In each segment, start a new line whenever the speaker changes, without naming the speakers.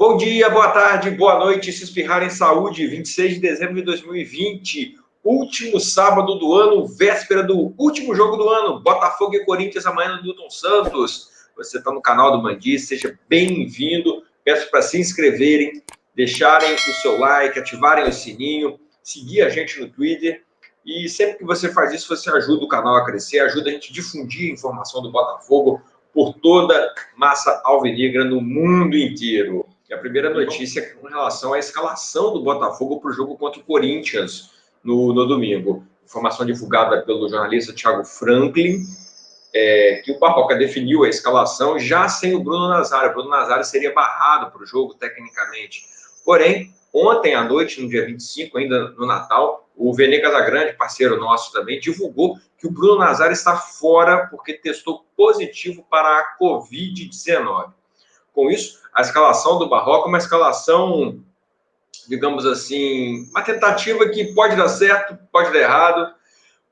Bom dia, boa tarde, boa noite, se espirrar em saúde, 26 de dezembro de 2020, último sábado do ano, véspera do último jogo do ano, Botafogo e Corinthians amanhã no Newton Santos. Você está no canal do Mandi, seja bem-vindo, peço para se inscreverem, deixarem o seu like, ativarem o sininho, seguir a gente no Twitter e sempre que você faz isso, você ajuda o canal a crescer, ajuda a gente a difundir a informação do Botafogo por toda massa alvinegra no mundo inteiro. E a primeira notícia é com relação à escalação do Botafogo para o jogo contra o Corinthians no domingo. Informação divulgada pelo jornalista Thiago Franklin, que o Barroca definiu a escalação já sem o Bruno Nazário. O Bruno Nazário seria barrado para o jogo, tecnicamente. Porém, ontem à noite, no dia 25, ainda no Natal, o Vene Casagrande, parceiro nosso também, divulgou que o Bruno Nazário está fora porque testou positivo para a Covid-19. Com isso, a escalação do Barroca é uma escalação, digamos assim, uma tentativa que pode dar certo, pode dar errado.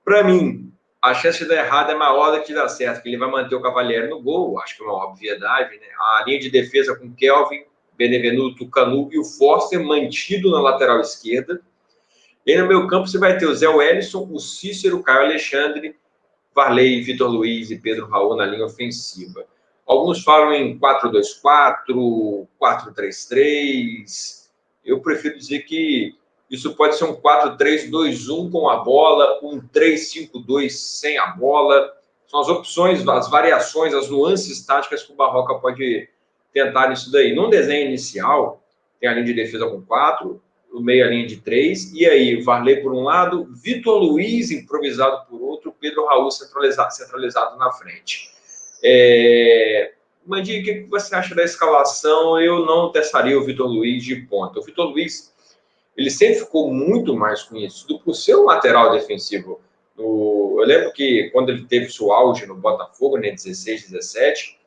Para mim, a chance de dar errado é maior do que de dar certo, porque ele vai manter o Cavalieri no gol, acho que é uma obviedade, né? A linha de defesa com Kelvin, Benevenuto, Canu e o Foster mantido na lateral esquerda. E no meio campo você vai ter o Zé Wellison, o Cícero, o Caio Alexandre, Varley, Vitor Luiz e Pedro Raul na linha ofensiva. Alguns falam em 4-2-4, 4-3-3. Eu prefiro dizer que isso pode ser um 4-3-2-1 com a bola, um 3-5-2 sem a bola. São as opções, as variações, as nuances táticas que o Barroca pode tentar nisso daí. Num desenho inicial, tem a linha de defesa com 4, o meio a linha de 3, e aí Varley por um lado, Vitor Luiz improvisado por outro, Pedro Raul centralizado na frente. Mandi, o que você acha da escalação? Eu não testaria o Vitor Luiz de ponta. O Vitor Luiz, ele sempre ficou muito mais conhecido por ser um lateral defensivo. Eu lembro que quando ele teve seu auge no Botafogo, né, 16, 17,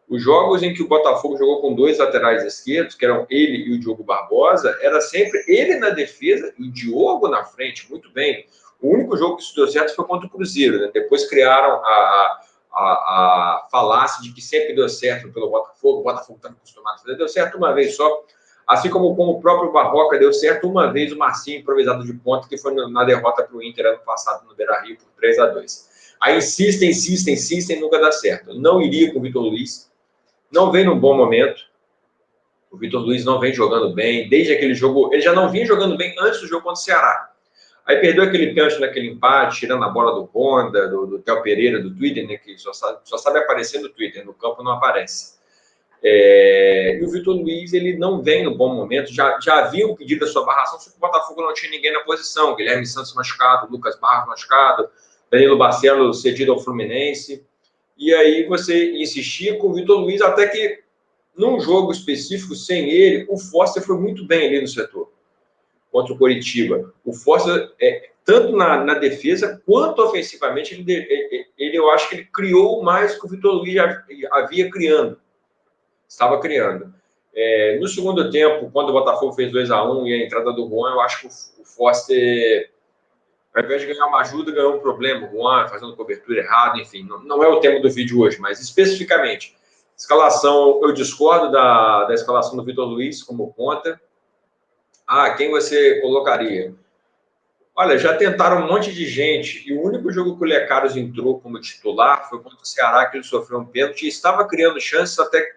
os jogos em que o Botafogo jogou com dois laterais esquerdos, que eram ele e o Diogo Barbosa, era sempre ele na defesa e o Diogo na frente, muito bem. O único jogo que isso deu certo foi contra o Cruzeiro, né? Depois criaram a falácia de que sempre deu certo pelo Botafogo, o Botafogo está acostumado a fazer, deu certo uma vez só, assim como o próprio Barroca deu certo uma vez o Marcinho improvisado de ponta, que foi na derrota para o Inter ano passado no Beira-Rio por 3-2. Aí insistem, nunca dá certo. Não iria com o Vitor Luiz, não vem num bom momento, o Vitor Luiz não vem jogando bem, desde aquele jogo, ele já não vinha jogando bem antes do jogo contra o Ceará. Aí perdeu aquele pênalti naquele empate, tirando a bola do Honda, do Theo Pereira, do Twitter, né, que só sabe aparecer no Twitter, no campo não aparece. E o Vitor Luiz, ele não vem no bom momento, já havia pedido a sua barração, só que o Botafogo não tinha ninguém na posição, Guilherme Santos machucado, Lucas Barros machucado, Danilo Barcelos cedido ao Fluminense, e aí você insistia com o Vitor Luiz, até que num jogo específico, sem ele, o Foster foi muito bem ali no setor contra o Coritiba. O Foster, tanto na defesa quanto ofensivamente, ele eu acho que ele criou mais que o Vitor Luiz havia estava criando. No segundo tempo, quando o Botafogo fez 2-1 e a entrada do Juan, eu acho que o Foster, ao invés de ganhar uma ajuda, ganhou um problema. O Juan fazendo cobertura errada, enfim, não é o tema do vídeo hoje, mas especificamente, escalação, eu discordo da escalação do Vitor Luiz como ponta. Quem você colocaria? Olha, já tentaram um monte de gente, e o único jogo que o Lecaros entrou como titular foi contra o Ceará, que ele sofreu um pênalti e estava criando chances até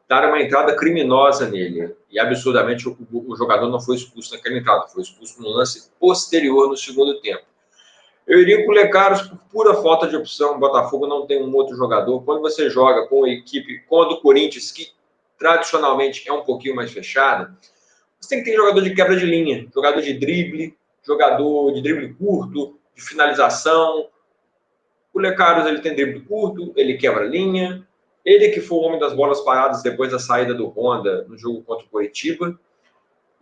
dar uma entrada criminosa nele. E absurdamente o jogador não foi expulso naquela entrada, foi expulso no lance posterior no segundo tempo. Eu iria com o Lecaros por pura falta de opção. O Botafogo não tem um outro jogador. Quando você joga com a equipe como a do Corinthians, que tradicionalmente é um pouquinho mais fechada, você tem que ter jogador de quebra de linha, jogador de drible curto, de finalização. O Lecaros, ele tem drible curto, ele quebra linha. Ele que foi o homem das bolas paradas depois da saída do Honda no jogo contra o Coritiba.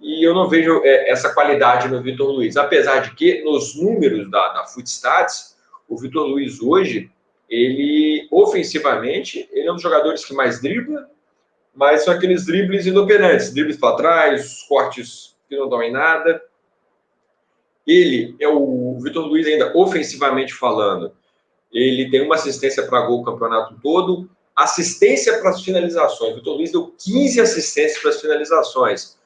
E eu não vejo essa qualidade no Vitor Luiz. Apesar de que, nos números da Footstats, o Vitor Luiz hoje, ele, ofensivamente, ele é um dos jogadores que mais dribla, mas são aqueles dribles inoperantes, dribles para trás, cortes que não dão em nada. Ele é o Vitor Luiz ainda ofensivamente falando. Ele tem uma assistência para gol o campeonato todo, Assistência para as finalizações. O Vitor Luiz deu 15 assistências para as finalizações.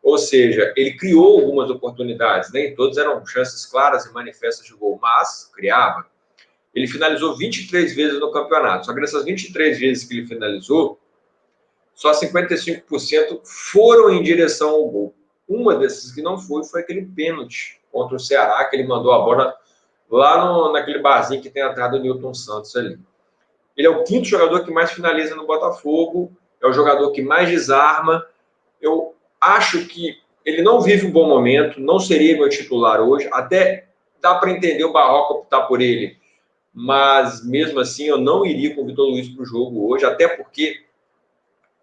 Ou seja, ele criou algumas oportunidades. Nem todas eram chances claras e manifestas de gol, mas criava. Ele finalizou 23 vezes no campeonato. Só que nessas 23 vezes que ele finalizou, só 55% foram em direção ao gol. Uma dessas que não foi aquele pênalti contra o Ceará, que ele mandou a bola lá naquele barzinho que tem atrás do Newton Santos ali. Ele é o quinto jogador que mais finaliza no Botafogo, é o jogador que mais desarma. Eu acho que ele não vive um bom momento, não seria meu titular hoje, até dá para entender o Barroca optar por ele, mas mesmo assim eu não iria com o Vitor Luiz para o jogo hoje, até porque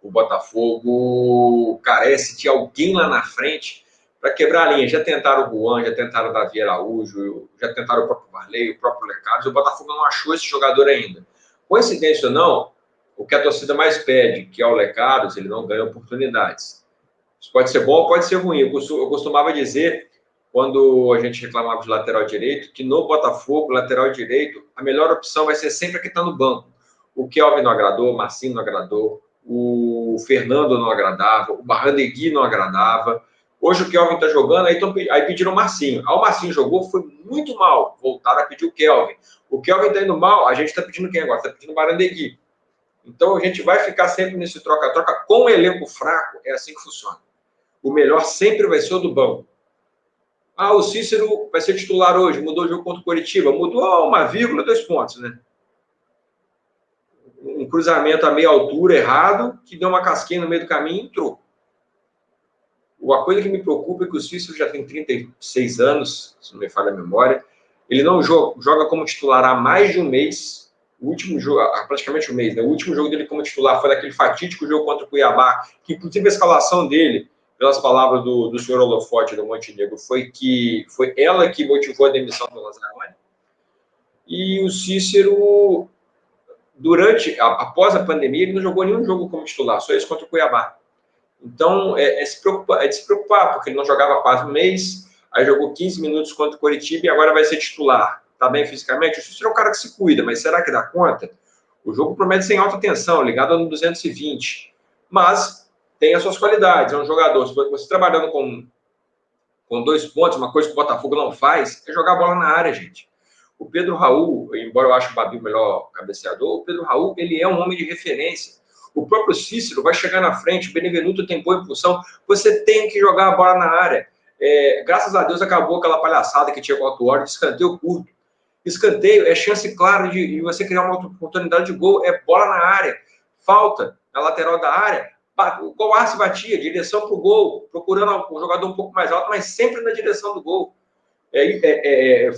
o Botafogo carece de alguém lá na frente para quebrar a linha. Já tentaram o Juan, já tentaram o Davi Araújo, já tentaram o próprio Varley, o próprio Lecaros, o Botafogo não achou esse jogador ainda. Coincidência ou não, o que a torcida mais pede, que é o Lecaros, ele não ganha oportunidades. Isso pode ser bom ou pode ser ruim. Eu costumava dizer, quando a gente reclamava de lateral direito, que no Botafogo, lateral direito, a melhor opção vai ser sempre a que está no banco. O Kelvin não agradou, o Marcinho não agradou, o Fernando não agradava, o Barrandegui não agradava. Hoje o Kelvin está jogando, aí pediram o Marcinho. Aí o Marcinho jogou, foi muito mal. Voltaram a pedir o Kelvin. O Kelvin está indo mal, a gente está pedindo quem agora? Está pedindo o Barrandegui. Então a gente vai ficar sempre nesse troca-troca. Com o elenco fraco, é assim que funciona. O melhor sempre vai ser o do banco. Ah, o Cícero vai ser titular hoje, mudou o jogo contra o Coritiba, mudou 1,2 pontos, né? Um cruzamento a meia altura errado, que deu uma casquinha no meio do caminho e entrou. Uma coisa que me preocupa é que o Cícero já tem 36 anos, se não me falha a memória, ele não joga como titular há mais de um mês, o último jogo, praticamente um mês, né? O último jogo dele como titular foi daquele fatídico jogo contra o Cuiabá, que inclusive a escalação dele, pelas palavras do senhor Holofote do Montenegro, foi ela que motivou a demissão do Lazzaroni. E o Cícero, após a pandemia, ele não jogou nenhum jogo como titular, só esse contra o Cuiabá. Então, é de se preocupar, porque ele não jogava quase um mês, aí jogou 15 minutos contra o Coritiba e agora vai ser titular. Está bem fisicamente? O Cícero é um cara que se cuida, mas será que dá conta? O jogo promete ser em alta tensão, ligado no 220. Mas tem as suas qualidades, é um jogador. Se você trabalhando com 2 pontos, uma coisa que o Botafogo não faz, é jogar a bola na área, gente. O Pedro Raul, embora eu ache o Babi o melhor cabeceador, o Pedro Raul, ele é um homem de referência. O próprio Cícero vai chegar na frente, o Benevenuto tem boa impulsão, você tem que jogar a bola na área. Graças a Deus acabou aquela palhaçada que tinha com o Autuori de escanteio curto. Escanteio é chance clara de você criar uma oportunidade de gol, é bola na área. Falta na lateral da área, o Coarce batia, direção para o gol, procurando o jogador um pouco mais alto, mas sempre na direção do gol.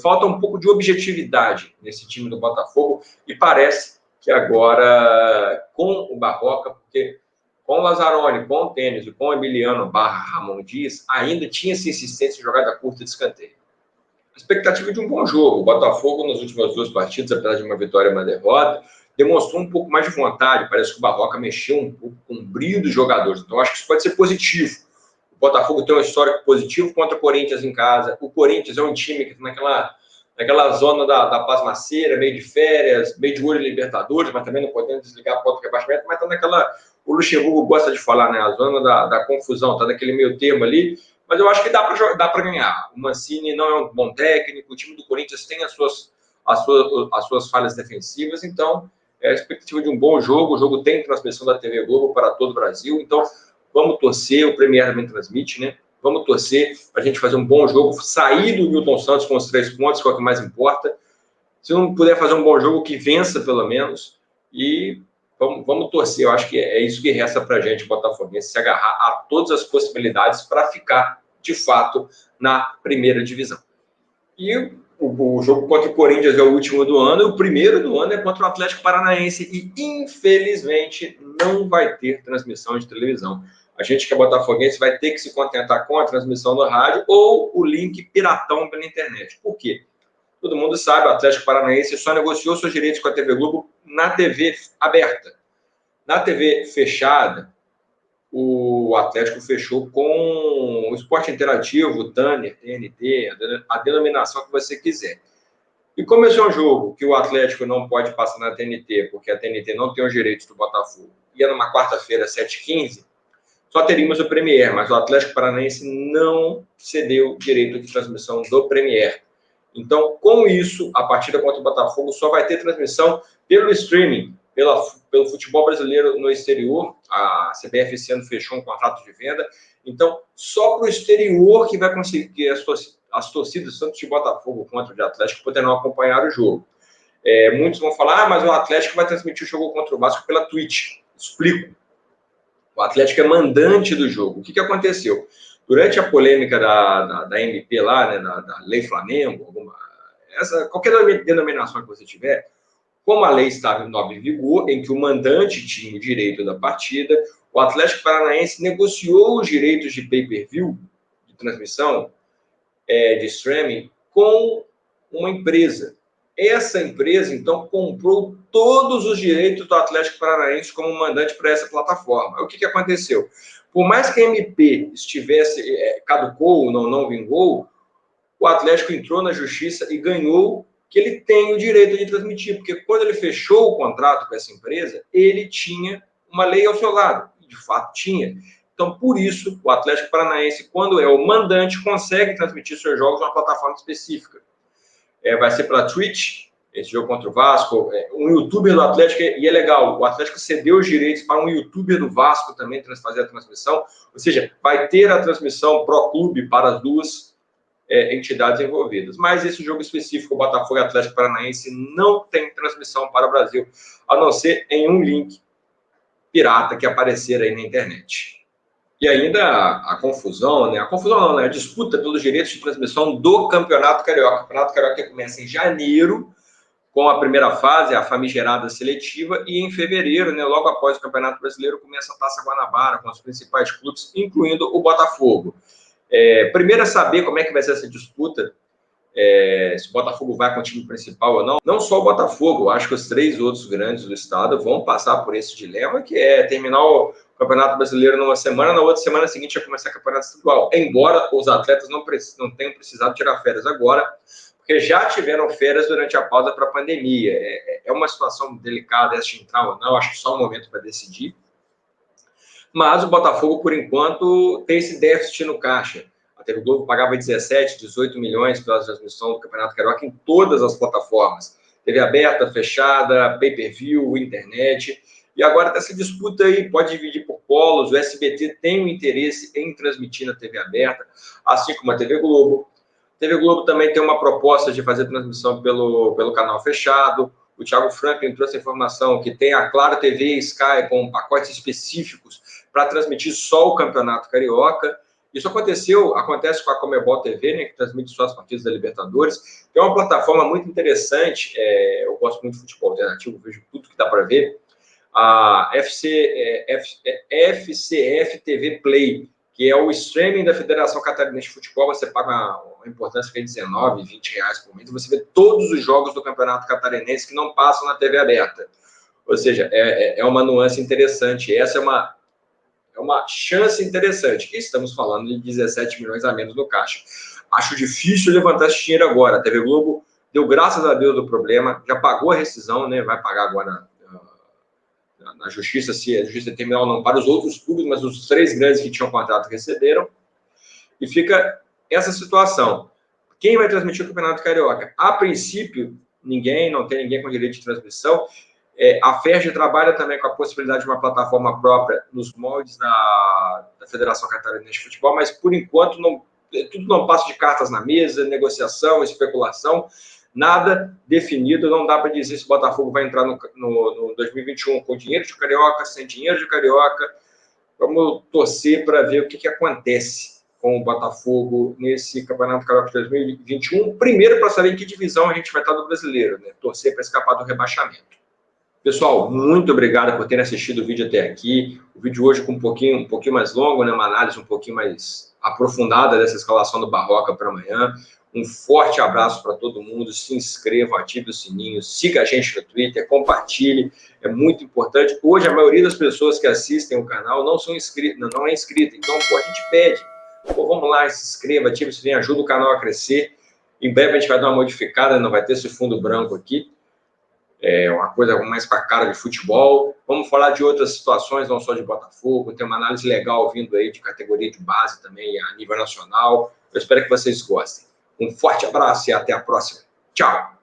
Falta um pouco de objetividade nesse time do Botafogo e parece que agora, com o Barroca, porque com o Lazzaroni, com o Tênis e com o Emiliano Ramon Dias, ainda tinha essa insistência em jogada curta de escanteio. A expectativa de um bom jogo. O Botafogo, nas últimas 2 partidas, apesar de uma vitória e uma derrota, demonstrou um pouco mais de vontade. Parece que o Barroca mexeu um pouco com o brilho dos jogadores. Então, acho que isso pode ser positivo. O Botafogo tem um histórico positivo contra o Corinthians em casa. O Corinthians é um time que está naquela zona da pasmaceira, meio de férias, meio de olho em Libertadores, mas também não podendo desligar a porta do rebaixamento, mas está naquela... O Luxemburgo gosta de falar, né? A zona da confusão, está naquele meio termo ali. Mas eu acho que dá para ganhar. O Mancini não é um bom técnico, o time do Corinthians tem as suas falhas defensivas, então é a expectativa de um bom jogo. O jogo tem transmissão da TV Globo para todo o Brasil, então vamos torcer, o Premier também transmite, né? Vamos torcer para a gente fazer um bom jogo, sair do Newton Santos com os 3 pontos, que é o que mais importa. Se não puder fazer um bom jogo, que vença pelo menos, e vamos torcer. Eu acho que é isso que resta para a gente, botafoguense, se agarrar a todas as possibilidades para ficar, de fato, na primeira divisão. E o jogo contra o Corinthians é o último do ano, e o primeiro do ano é contra o Atlético Paranaense, e infelizmente não vai ter transmissão de televisão. A gente que é botafoguense vai ter que se contentar com a transmissão no rádio ou o link piratão pela internet. Por quê? Todo mundo sabe, o Atlético Paranaense só negociou seus direitos com a TV Globo na TV aberta. Na TV fechada, o Atlético fechou com o Esporte Interativo, o Tanner, TNT, a denominação que você quiser. E como esse é um jogo que o Atlético não pode passar na TNT, porque a TNT não tem os direitos do Botafogo, e é numa quarta-feira, 7h15, só teríamos o Premier, mas o Atlético Paranaense não cedeu direito de transmissão do Premier. Então, com isso, a partida contra o Botafogo só vai ter transmissão pelo streaming, pelo futebol brasileiro no exterior. A CBF esse ano fechou um contrato de venda. Então, só para o exterior que vai conseguir as torcidas, tanto de Botafogo quanto de Atlético, poderão acompanhar o jogo. Muitos vão falar, mas o Atlético vai transmitir o jogo contra o Vasco pela Twitch. Explico. O Atlético é mandante do jogo. O que aconteceu? Durante a polêmica da MP lá, né, da Lei Flamengo, qualquer denominação que você tiver, como a lei estava em vigor, em que o mandante tinha o direito da partida, o Atlético Paranaense negociou os direitos de pay-per-view, de transmissão, de streaming, com uma empresa. Essa empresa, então, comprou todos os direitos do Atlético Paranaense como mandante para essa plataforma. O que aconteceu? Por mais que a MP estivesse, caducou, não vingou, o Atlético entrou na justiça e ganhou que ele tem o direito de transmitir, porque quando ele fechou o contrato com essa empresa, ele tinha uma lei ao seu lado, e de fato tinha. Então, por isso, o Atlético Paranaense, quando é o mandante, consegue transmitir seus jogos numa plataforma específica. Vai ser pela Twitch, esse jogo contra o Vasco, um youtuber do Atlético, e é legal, o Atlético cedeu os direitos para um youtuber do Vasco também fazer a transmissão, ou seja, vai ter a transmissão pró-clube para as duas entidades envolvidas. Mas esse jogo específico, o Botafogo e Atlético Paranaense, não tem transmissão para o Brasil, a não ser em um link pirata que aparecer aí na internet. E ainda a confusão, né? A confusão não, né? A disputa pelos direitos de transmissão do Campeonato Carioca. O Campeonato Carioca começa em janeiro, com a primeira fase, a famigerada seletiva, e em fevereiro, né, logo após o Campeonato Brasileiro, começa a Taça Guanabara, com os principais clubes, incluindo o Botafogo. Primeiro é saber como é que vai ser essa disputa, se o Botafogo vai com o time principal ou não. Não só o Botafogo, acho que os 3 outros grandes do estado vão passar por esse dilema, que é terminar o Campeonato Brasileiro numa semana, na outra semana seguinte já começar o Campeonato Estadual. Embora os atletas não tenham precisado tirar férias agora, porque já tiveram férias durante a pausa para a pandemia. É uma situação delicada essa de entrar ou não, acho que só um momento para decidir. Mas o Botafogo, por enquanto, tem esse déficit no caixa. A TV Globo pagava 17, 18 milhões pela transmissão do Campeonato Carioca em todas as plataformas. TV aberta, fechada, pay-per-view, internet. E agora essa disputa aí pode dividir por polos. O SBT tem um interesse em transmitir na TV aberta, assim como a TV Globo. A TV Globo também tem uma proposta de fazer transmissão pelo canal fechado. O Thiago Franklin trouxe a informação que tem a Claro TV e Sky com pacotes específicos para transmitir só o Campeonato Carioca. Isso acontece com a Comebol TV, né, que transmite só as partidas da Libertadores. É uma plataforma muito interessante. Eu gosto muito de futebol alternativo, vejo tudo que dá para ver. A FCF TV Play, que é o streaming da Federação Catarinense de Futebol. Você paga uma importância que é R$19, R$20 por mês, e você vê todos os jogos do Campeonato Catarinense que não passam na TV aberta. Ou seja, é uma nuance interessante. Essa é uma chance interessante. E estamos falando de 17 milhões a menos no caixa. Acho difícil levantar esse dinheiro agora. A TV Globo deu graças a Deus do problema, já pagou a rescisão, né? Vai pagar agora na justiça, se a justiça terminar ou não, para os outros clubes, mas os 3 grandes que tinham contrato receberam. E fica essa situação. Quem vai transmitir o Campeonato Carioca? A princípio, não tem ninguém com direito de transmissão. A FERJ trabalha também com a possibilidade de uma plataforma própria nos moldes da Federação Catarinense de Futebol, mas, por enquanto, tudo não passa de cartas na mesa, negociação, especulação, nada definido. Não dá para dizer se o Botafogo vai entrar no 2021 com dinheiro de Carioca, sem dinheiro de Carioca. Vamos torcer para ver o que acontece com o Botafogo nesse Campeonato Carioca de 2021. Primeiro, para saber em que divisão a gente vai estar do brasileiro, né? Torcer para escapar do rebaixamento. Pessoal, muito obrigado por terem assistido o vídeo até aqui. O vídeo hoje com um pouquinho mais longo, né? Uma análise um pouquinho mais aprofundada dessa escalação do Barroca para amanhã. Um forte abraço para todo mundo. Se inscreva, ative o sininho, siga a gente no Twitter, compartilhe. É muito importante. Hoje, a maioria das pessoas que assistem o canal não é inscrita. Então, a gente pede. Vamos lá, se inscreva, ative o sininho, ajuda o canal a crescer. Em breve a gente vai dar uma modificada, não vai ter esse fundo branco aqui. É uma coisa mais para a cara de futebol. Vamos falar de outras situações, não só de Botafogo. Tem uma análise legal vindo aí de categoria de base também a nível nacional. Eu espero que vocês gostem. Um forte abraço e até a próxima. Tchau!